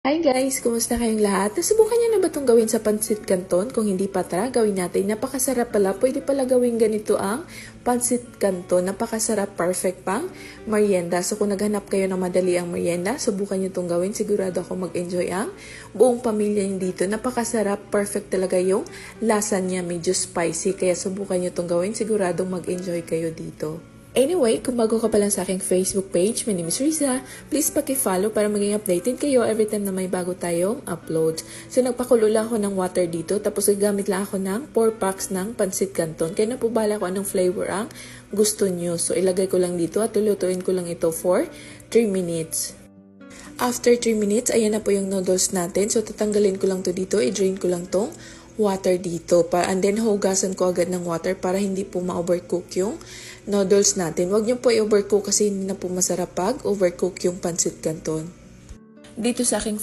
Hi guys! Kumusta kayong lahat? Nasubukan niyo na ba itong gawin sa Pansit Canton? Kung hindi pa, tara, gawin natin. Napakasarap pala. Pwede pala gawin ganito ang Pansit Canton. Napakasarap, perfect pang merienda. So kung naghanap kayo ng madali ang merienda, subukan niyo itong gawin. Sigurado ako mag-enjoy ang buong pamilya niyo dito. Napakasarap, perfect talaga yung lasa niya. Medyo spicy. Kaya subukan niyo itong gawin. Siguradong mag-enjoy kayo dito. Anyway, kung bago ka pa lang sa aking Facebook page, my name is Riza. Please paki-follow para maging updated kayo every time na may bago tayong upload. So, nagpakulo lang ako ng water dito. Tapos, gagamit lang ako ng 4 packs ng Pansit Canton. Kaya napubala ko anong flavor ang gusto nyo. So, ilagay ko lang dito at lulutuin ko lang ito for 3 minutes. After 3 minutes, ayan na po yung noodles natin. So, tatanggalin ko lang to dito. I-drain ko lang tong water dito. And then, hugasan ko agad ng water para hindi po ma-overcook yung noodles natin. Huwag niyo po i-overcook kasi hindi na po masarap pag overcook yung Pansit Canton. Dito sa aking